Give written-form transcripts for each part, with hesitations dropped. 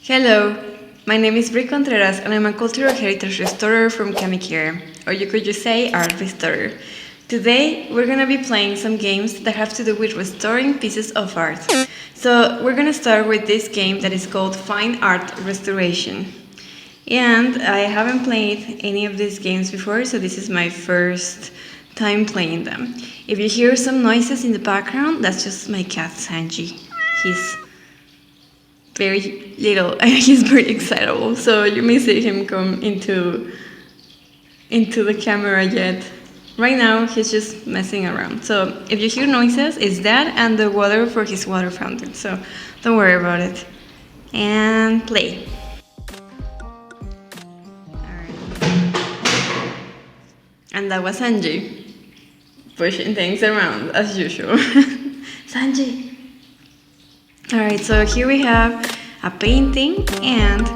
Hello, my name is Bri Contreras and I'm a cultural heritage restorer from Kamikere, or you could just say art restorer. Today we're gonna be playing some games that have to do with restoring pieces of art. So we're gonna start with this game that is called Fine Art Restoration. And I haven't played any of these games before, so this is my first time playing them. If you hear some noises in the background, that's just my cat Sanji. He's very little and he's very excitable, so you may see him come into the camera yet. Right now he's just messing around, so if you hear noises, it's that and the water for his water fountain, so don't worry about it. And play. And that was Sanji pushing things around as usual. Sanji! Alright, so here we have a painting, and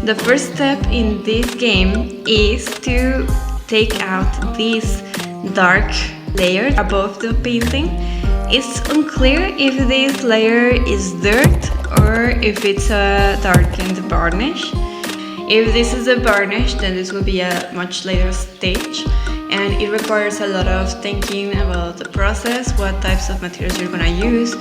the first step in this game is to take out this dark layer above the painting. It's unclear if this layer is dirt or if it's a darkened varnish. If this is a varnish, then this will be a much later stage, and it requires a lot of thinking about the process, what types of materials you're gonna use,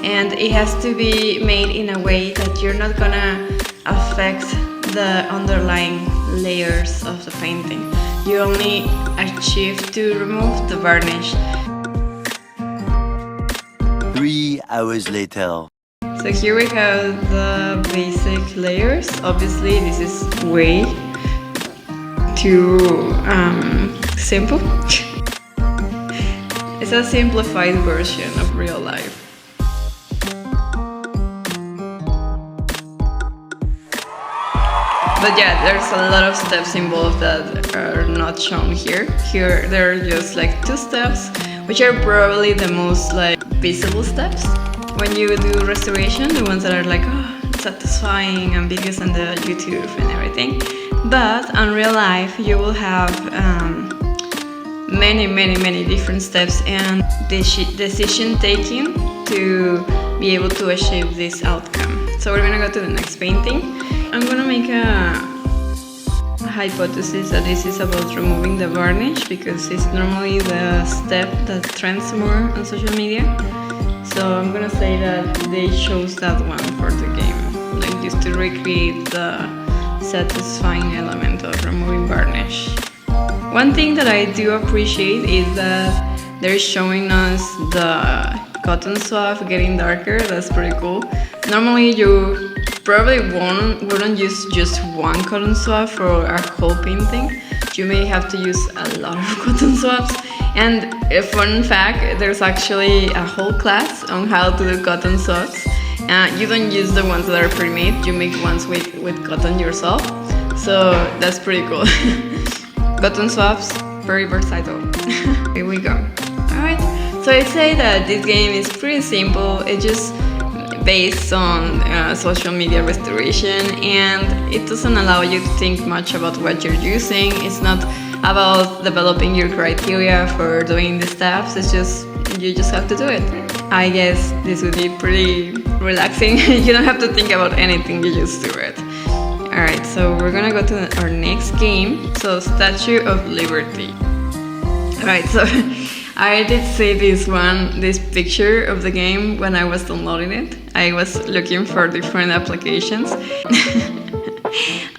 and it has to be made in a way that you're not gonna affect the underlying layers of the painting. You only achieve to remove the varnish. 3 hours later. So here we have the basic layers. Obviously this is way too simple. It's a simplified version of real life. But yeah, there's a lot of steps involved that are not shown here. Here there are just like 2 steps, which are probably the most like visible steps when you do restoration, the ones that are like satisfying and biggest on the YouTube and everything. But in real life you will have many different steps and decision taking to be able to achieve this outcome. So we're gonna go to the next painting. I'm gonna make a hypothesis that this is about removing the varnish, because it's normally the step that trends more on social media. So I'm gonna say that they chose that one for the game, like just to recreate the satisfying element of removing varnish. One thing that I do appreciate is that they're showing us the cotton swab getting darker. That's pretty cool. Normally you probably wouldn't use just one cotton swab for a whole painting. You may have to use a lot of cotton swabs. And a fun fact, there's actually a whole class on how to do cotton swabs. You don't use the ones that are pre-made, you make ones with cotton yourself. So that's pretty cool. Cotton swabs, very versatile. Here we go. Alright, so I'd say that this game is pretty simple. It's just based on social media restoration, and it doesn't allow you to think much about what you're using. It's not about developing your criteria for doing the steps. It's just, you just have to do it. I guess this would be pretty relaxing. You don't have to think about anything, you just do it. Alright, so we're gonna go to our next game. So Statue of Liberty. Alright, so I did see this picture of the game when I was downloading it. I was looking for different applications.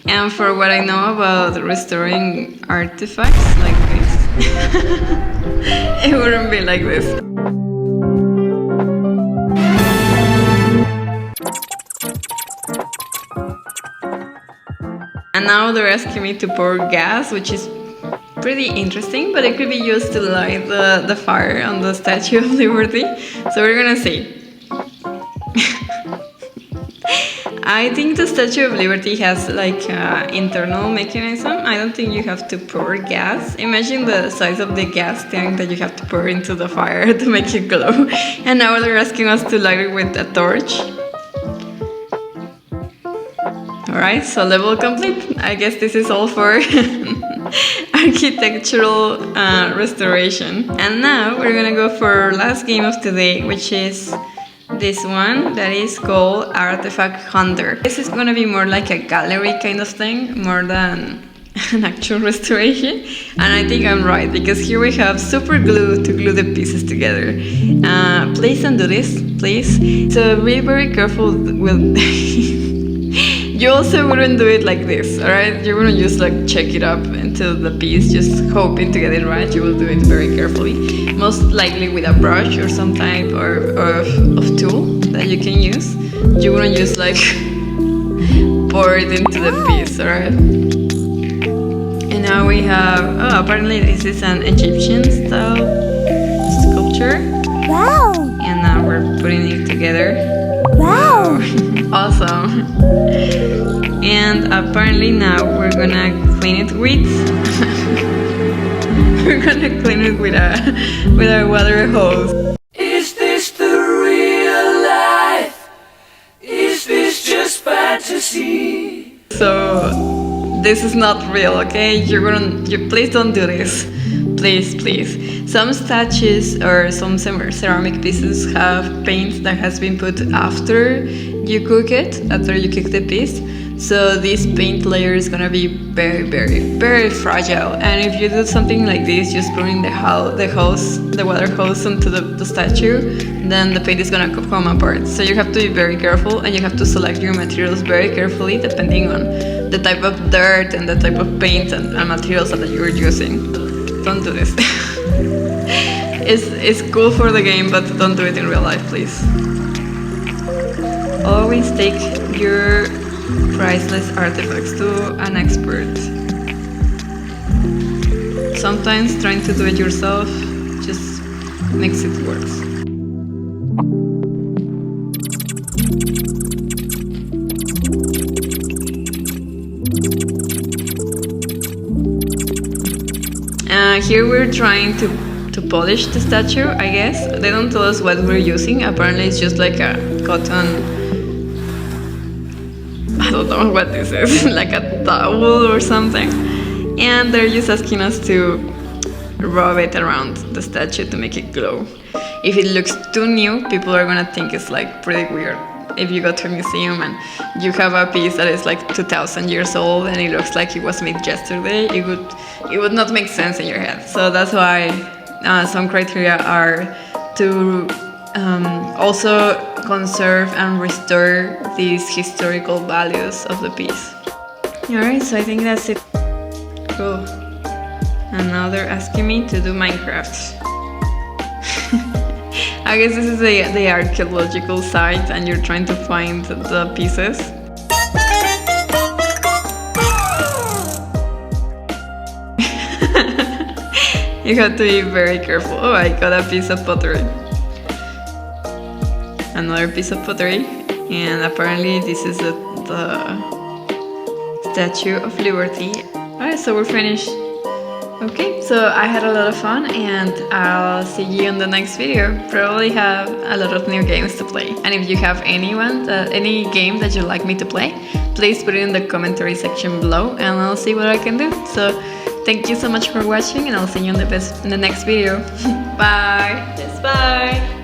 And for what I know about restoring artifacts like this, it wouldn't be like this. And now they're asking me to pour gas, which is pretty interesting, but it could be used to light the fire on the Statue of Liberty. So we're gonna see. I think the Statue of Liberty has like an internal mechanism. I don't think you have to pour gas. Imagine the size of the gas tank that you have to pour into the fire to make it glow. And now they're asking us to light it with a torch. Alright, so level complete. I guess this is all for architectural restoration. And now we're gonna go for our last game of today, which is this one that is called Artifact Hunter. This is gonna be more like a gallery kind of thing, more than an actual restoration. And I think I'm right, because here we have super glue to glue the pieces together. Please don't do this, please. So be very careful with you also wouldn't do it like this, alright? You wouldn't just like check it up into the piece, just hoping to get it right. You will do it very carefully, most likely with a brush or some type of tool that you can use. You wouldn't just like pour it into the piece, alright? And now we have, oh, apparently this is an Egyptian style sculpture. Wow! And now we're putting it together. Wow! Awesome. And apparently now we're gonna clean it with we're gonna clean it with a water hose. Is this the real life? Is this just fantasy? So this is not real, okay? Please don't do this. Please, please. Some statues or some ceramic pieces have paint that has been put after you cook it, after you cook the piece. So this paint layer is gonna be very, very, very fragile. And if you do something like this, just putting the water hose onto the statue, then the paint is gonna come apart. So you have to be very careful, and you have to select your materials very carefully depending on the type of dirt and the type of paint and materials that you're using. Don't do this. It's cool for the game, but don't do it in real life, please. Always take your priceless artifacts to an expert. Sometimes trying to do it yourself just makes it worse. Here we're trying to polish the statue, I guess. They don't tell us what we're using. Apparently it's just like a cotton, I don't know what this is, like a towel or something. And they're just asking us to rub it around the statue to make it glow. If it looks too new, people are gonna think it's like pretty weird. If you go to a museum and you have a piece that is like 2,000 years old and it looks like it was made yesterday, it would not make sense in your head. So that's why some criteria are to also conserve and restore these historical values of the piece. Alright, so I think that's it. Cool. And now they're asking me to do Minecraft. I guess this is the archaeological site and you're trying to find the pieces. You have to be very careful. Oh, I got a piece of pottery. Another piece of pottery. And apparently this is the Statue of Liberty. Alright, so we're finished. Okay, so I had a lot of fun and I'll see you in the next video. Probably have a lot of new games to play. And if you have any game that you'd like me to play, please put it in the commentary section below and I'll see what I can do. So thank you so much for watching and I'll see you in the next video. Bye! Yes, bye!